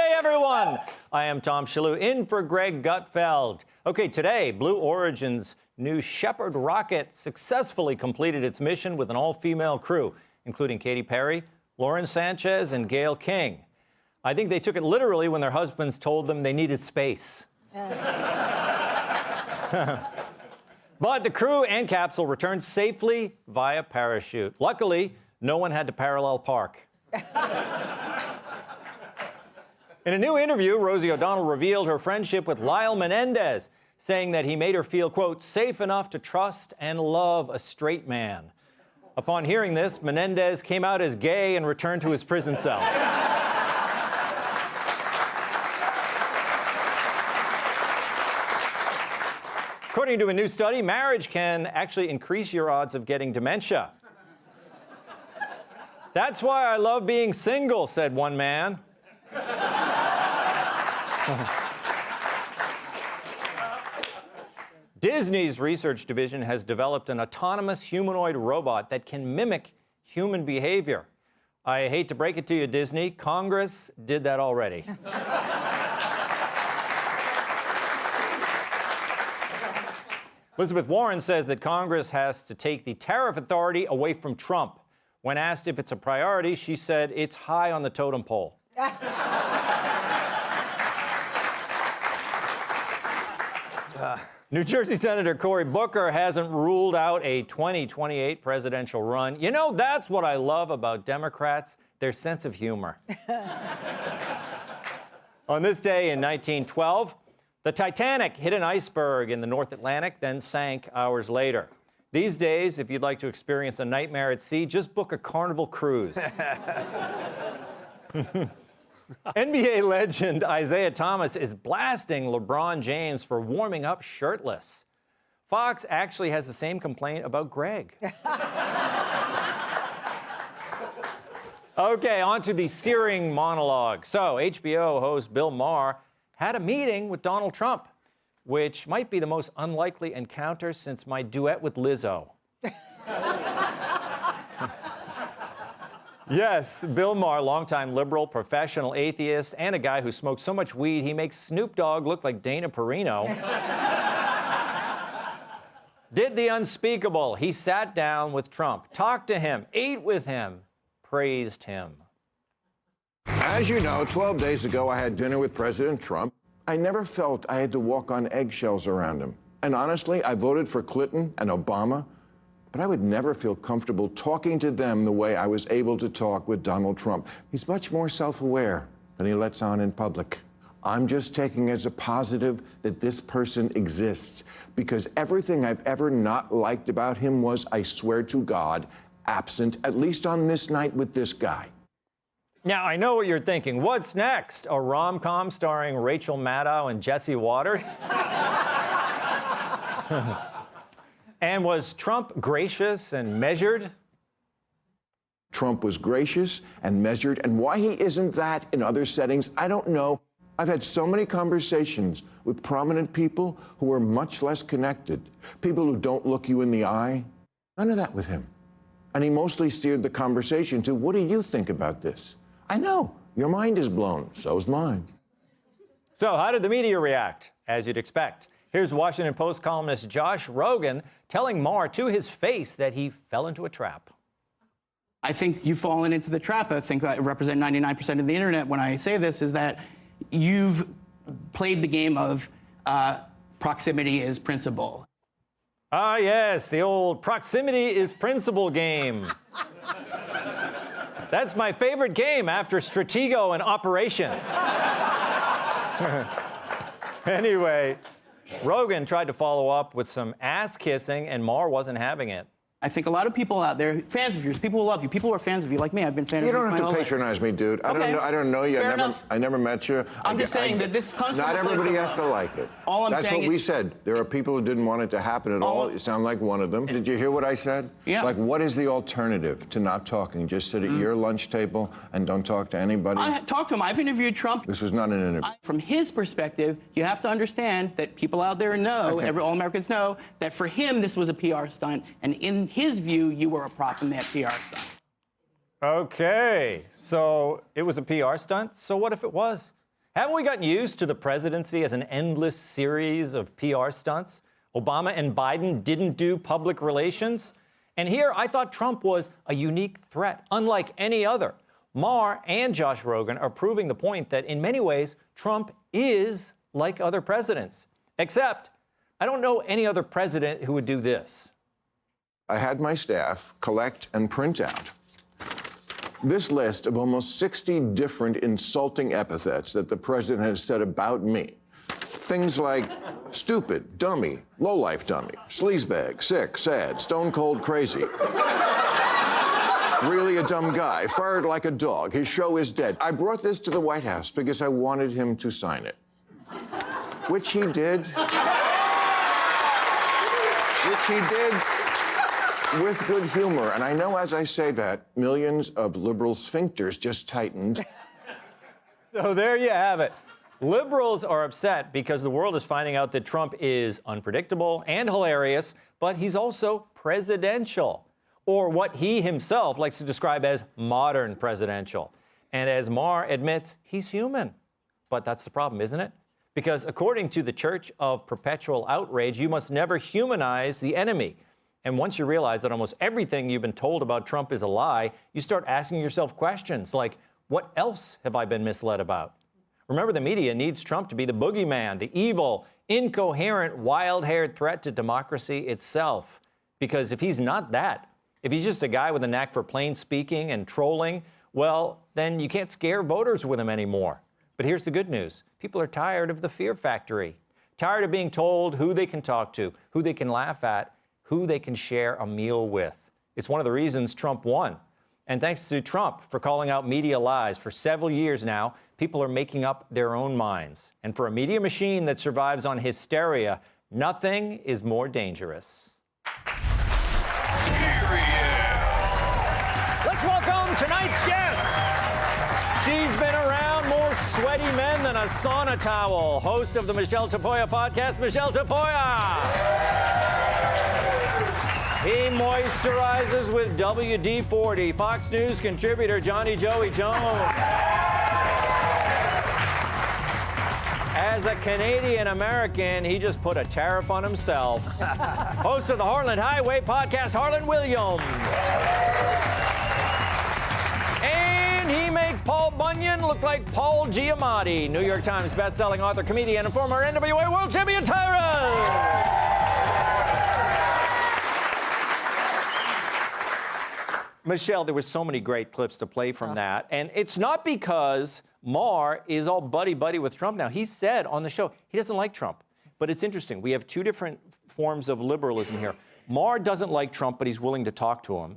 day, everyone. I am Tom Shillue in for Greg Gutfeld. Okay, today, Blue Origin's new Shepard rocket successfully completed its mission with an all-female crew, including Katy Perry, Lauren Sanchez, and Gayle King. I think they took it literally when their husbands told them they needed space. But the crew and capsule returned safely via parachute. Luckily, no one had to parallel park. In a new interview, Rosie O'Donnell revealed her friendship with Lyle Menendez, saying that he made her feel, quote, safe enough to trust and love a straight man. Upon hearing this, Menendez came out as gay and returned to his prison cell. According to a new study, marriage can actually increase your odds of getting dementia. That's why I love being single, said one man. Disney's research division has developed an autonomous humanoid robot that can mimic human behavior. I hate to break it to you, Disney, Congress did that already. Elizabeth Warren says that Congress has to take the tariff authority away from Trump. When asked if it's a priority, she said it's high on the totem pole. New Jersey Senator Cory Booker hasn't ruled out a 2028 presidential run. You know, that's what I love about Democrats, their sense of humor. On this day in 1912, the Titanic hit an iceberg in the North Atlantic, then sank hours later. These days, if you'd like to experience a nightmare at sea, just book a Carnival cruise. NBA legend Isaiah Thomas is blasting LeBron James for warming up shirtless. Fox actually has the same complaint about Greg. Okay, on to the searing monologue. So, HBO host Bill Maher had a meeting with Donald Trump, which might be the most unlikely encounter since my duet with Lizzo. Yes, Bill Maher, longtime liberal, professional atheist, and a guy who smokes so much weed he makes Snoop Dogg look like Dana Perino, did the unspeakable. He sat down with Trump, talked to him, ate with him, praised him. As you know, 12 days ago, I had dinner with President Trump. I never felt I had to walk on eggshells around him. And honestly, I voted for Clinton and Obama, but I would never feel comfortable talking to them the way I was able to talk with Donald Trump. He's much more self-aware than he lets on in public. I'm just taking as a positive that this person exists, because everything I've ever not liked about him was, I swear to God, absent, at least on this night with this guy. Now, I know what you're thinking. What's next? A rom-com starring Rachel Maddow and Jesse Waters? And was Trump gracious and measured? Trump was gracious and measured, and why he isn't that in other settings, I don't know. I've had so many conversations with prominent people who are much less connected, people who don't look you in the eye. None of that with him. And he mostly steered the conversation to, what do you think about this? I know, your mind is blown, so's mine. So how did the media react? As you'd expect. Here's Washington Post columnist Josh Rogan telling Maher to his face that he fell into a trap. I think you've fallen into the trap. I think I represent 99% of the internet when I say this, is that you've played the game of proximity is principle. Ah, yes, the old proximity is principle game. That's my favorite game after Stratego and Operation. Anyway, Rogan tried to follow up with some ass kissing, and Maher wasn't having it. I think a lot of people out there, fans of yours, people who love you, people who are fans of you, like me, I've been fans of you. You don't have to patronize me, dude. Okay. I don't know you. I never met you. I'm just saying that this comes from not everybody has to like it. That's what we said. There are people who didn't want it to happen at all. You sound like one of them. Did you hear what I said? Yeah. Like, what is the alternative to not talking? Just sit at your lunch table and don't talk to anybody? I talked to him. I've interviewed Trump. This was not an interview. From his perspective, you have to understand that people out there know, all Americans know, that for him, this was a PR stunt. And in his view, you were a prop in that PR stunt. Okay, so it was a PR stunt? So what if it was? Haven't we gotten used to the presidency as an endless series of PR stunts? Obama and Biden didn't do public relations. And here, I thought Trump was a unique threat, unlike any other. Maher and Josh Rogan are proving the point that in many ways, Trump is like other presidents. Except, I don't know any other president who would do this. I had my staff collect and print out this list of almost 60 different insulting epithets that the president has said about me. Things like stupid, dummy, lowlife dummy, sleazebag, sick, sad, stone cold crazy. Really a dumb guy, fired like a dog, his show is dead. I brought this to the White House because I wanted him to sign it. Which he did. With good humor. And I know as I say that, millions of liberal sphincters just tightened. So there you have it. Liberals are upset because the world is finding out that Trump is unpredictable and hilarious, but he's also presidential, or what he himself likes to describe as modern presidential. And as Maher admits, he's human. But that's the problem, isn't it? Because according to the Church of Perpetual Outrage, you must never humanize the enemy. And once you realize that almost everything you've been told about Trump is a lie, you start asking yourself questions like, what else have I been misled about? Remember, the media needs Trump to be the boogeyman, the evil, incoherent, wild-haired threat to democracy itself. Because if he's not that, if he's just a guy with a knack for plain speaking and trolling, well, then you can't scare voters with him anymore. But here's the good news. People are tired of the fear factory, tired of being told who they can talk to, who they can laugh at, who they can share a meal with. It's one of the reasons Trump won. And thanks to Trump for calling out media lies for several years now, people are making up their own minds. And for a media machine that survives on hysteria, nothing is more dangerous. Let's welcome tonight's guest. She's been around more sweaty men than a sauna towel. Host of the Michelle Tapoya podcast, Michelle Tapoya. He moisturizes with WD-40. Fox News contributor Johnny Joey Jones. As a Canadian-American, he just put a tariff on himself. Host of the Harland Highway podcast, Harland Williams. And he makes Paul Bunyan look like Paul Giamatti. New York Times best-selling author, comedian, and former NWA World Champion tyrant. Michelle, there were so many great clips to play from that. And it's not because Maher is all buddy-buddy with Trump now. He said on the show he doesn't like Trump. But it's interesting. We have two different forms of liberalism here. Maher doesn't like Trump, but he's willing to talk to him.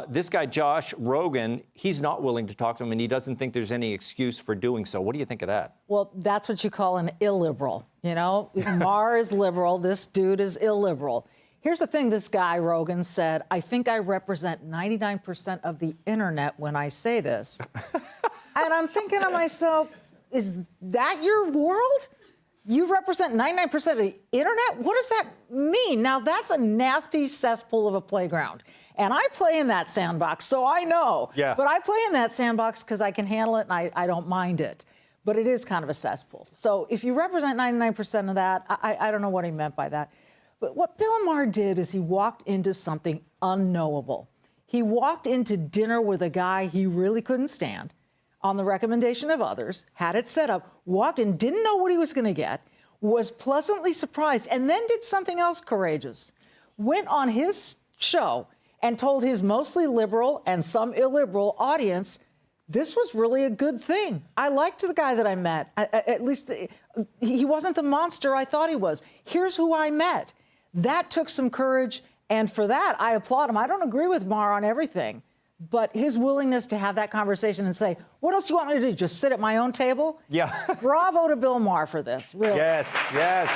This guy, Josh Rogan, he's not willing to talk to him, and he doesn't think there's any excuse for doing so. What do you think of that? Well, that's what you call an illiberal. You know, Maher is liberal. This dude is illiberal. Here's the thing, this guy, Rogan, said, I think I represent 99% of the internet when I say this. And I'm thinking to myself, is that your world? You represent 99% of the internet? What does that mean? Now, that's a nasty cesspool of a playground. And I play in that sandbox, so I know. Yeah. But I play in that sandbox because I can handle it and I don't mind it. But it is kind of a cesspool. So if you represent 99% of that, I don't know what he meant by that. But what Bill Maher did is he walked into something unknowable. He walked into dinner with a guy he really couldn't stand on the recommendation of others, had it set up, walked in, didn't know what he was going to get, was pleasantly surprised, and then did something else courageous. Went on his show and told his mostly liberal and some illiberal audience, this was really a good thing. I liked the guy that I met. At least he wasn't the monster I thought he was. Here's who I met. That took some courage, and for that, I applaud him. I don't agree with Maher on everything, but his willingness to have that conversation and say, what else do you want me to do, just sit at my own table? Yeah. Bravo to Bill Maher for this, really. Yes, yes.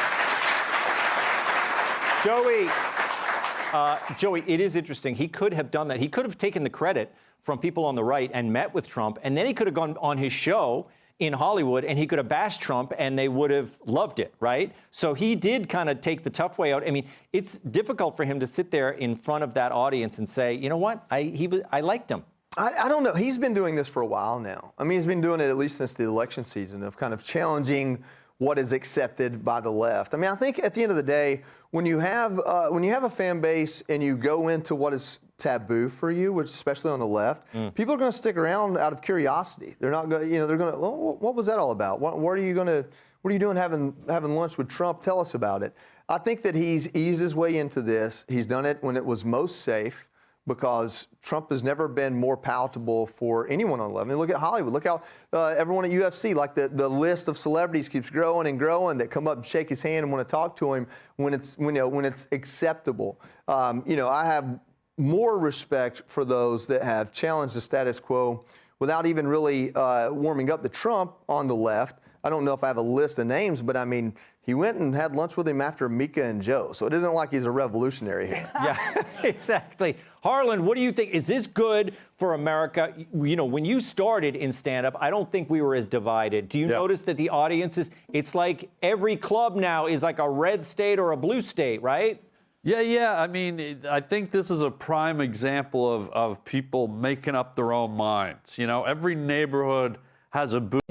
Joey, it is interesting. He could have done that. He could have taken the credit from people on the right and met with Trump, and then he could have gone on his show in Hollywood, and he could have bashed Trump, and they would have loved it, right? So he did kind of take the tough way out. I mean, it's difficult for him to sit there in front of that audience and say, you know what, I liked him. I don't know. He's been doing this for a while now. I mean, he's been doing it at least since the election season of kind of challenging what is accepted by the left. I mean, I think at the end of the day, when you have a fan base and you go into what is taboo for you, which especially on the left, people are going to stick around out of curiosity. They're not going. They're going to. Well, what was that all about? What are you doing having lunch with Trump? Tell us about it. I think that he's eased his way into this. He's done it when it was most safe, because Trump has never been more palatable for anyone on the left. I mean, look at Hollywood. Look how everyone at UFC, like the list of celebrities keeps growing and growing that come up and shake his hand and want to talk to him when it's acceptable. I have more respect for those that have challenged the status quo without even really warming up to Trump on the left. I don't know if I have a list of names, but I mean, he went and had lunch with him after Mika and Joe. So it isn't like he's a revolutionary here. Yeah, exactly. Harlan, what do you think? Is this good for America? When you started in stand-up, I don't think we were as divided. Do you notice that the audiences, it's like every club now is like a red state or a blue state, right? Yeah. I mean, I think this is a prime example of people making up their own minds. Every neighborhood has a booth.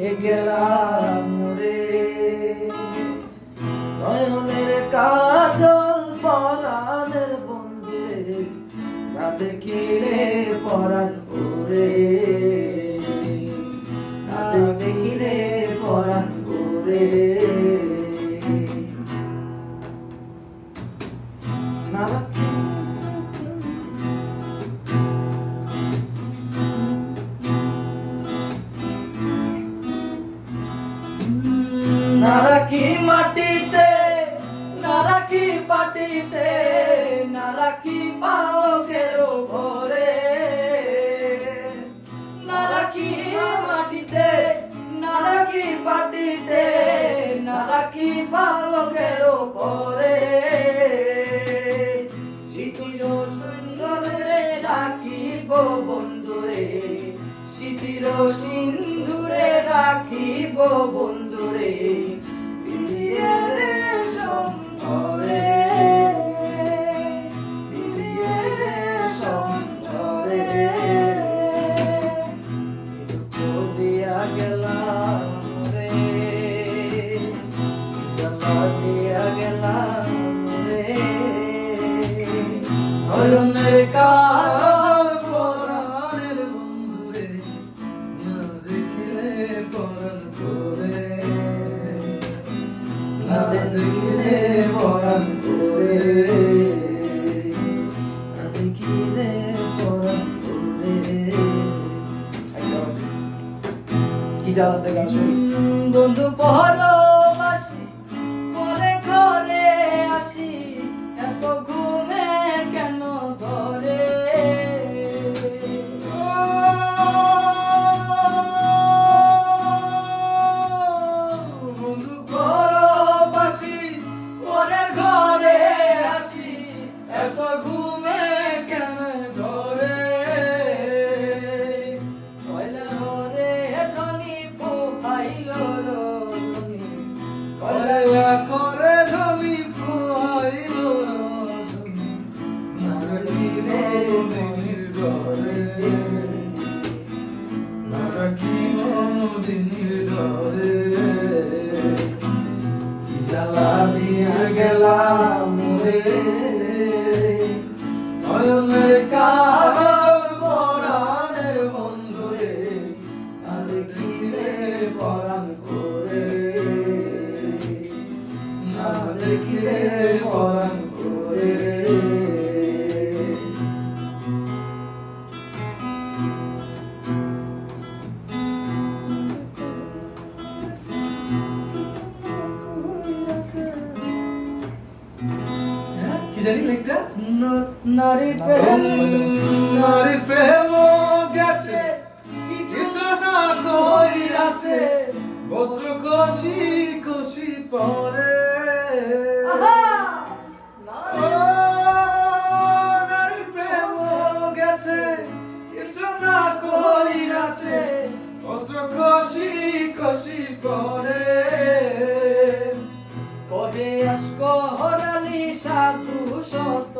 নারাকি মাটিতে নারাকি পাটিতে নারাকি পালকের ঘরে নারাকি মাটিতে নারাকি পাটিতে নারাকি পালকের ঘরে শীতির সুন্দরে রাখিব বন্ধুরে শীতির সিন্ধুরে রাখিব বন্ধুরে কাজল পরাণের বন্ধুরে না দেখিলে পরাণ করে না দেখিলে পরাণ করে না দেখিলে পরাণ করে কি জানাতে গান শুনি বন্ধু পরবাসী পরে ঘরে আসি এত ঘুমে কেন ধরে বন্ধু পরবাসী পরে ঘরে আসি এত ঘুমে কেন ধরে কয়লা ঘরে ধনী পোহাইল রজনী কয়লা ঘরে ধনী পোহাইল রজনী নারাকিলে মনির ঘরে নারাকিল মনির ঘরে কি জ্বালা দিয়া গেলাম রে নয়নের কাজল পরাণের বন্ধুরে না দেখিলে পরাণ করে না দেখিলে পরাণ করে কি জানি লেখটা নারী প্রেম গেছে কিন্তু না কইরাছে বস্ত্র কষি কষি পরে নারী প্রেম গেছে কিন্তু না কইরাছে বস্ত্র কষি কষি পরে কহে আসকো হরালি সাধু শত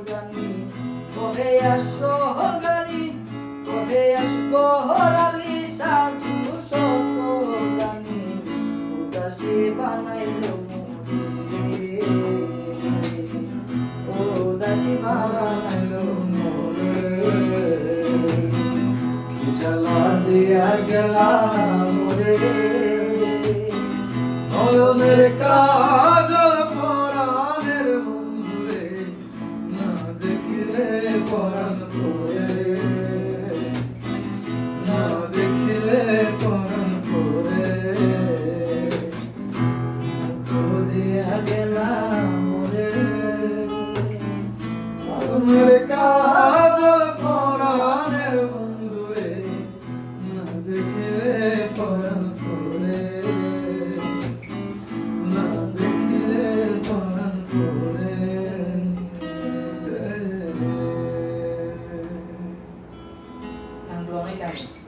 জানি কহে আসকো হরালি কহে দাসী বানাইল মোরে ও দাসী বানাইল মোরে কি জ্বালা দিয়া গেলা মোরে নয়নের কাজল পরাণের বন্ধুরে না দেখিলে পরাণ পরে না দেখিলে পরাণ পরে দিয়া গেলাম মোরে নয়নের কাজল পরাণের বন্ধুরে না দেখিলে পরাণ পরে না দেখিলে পরাণ পরে Anglo-Americano.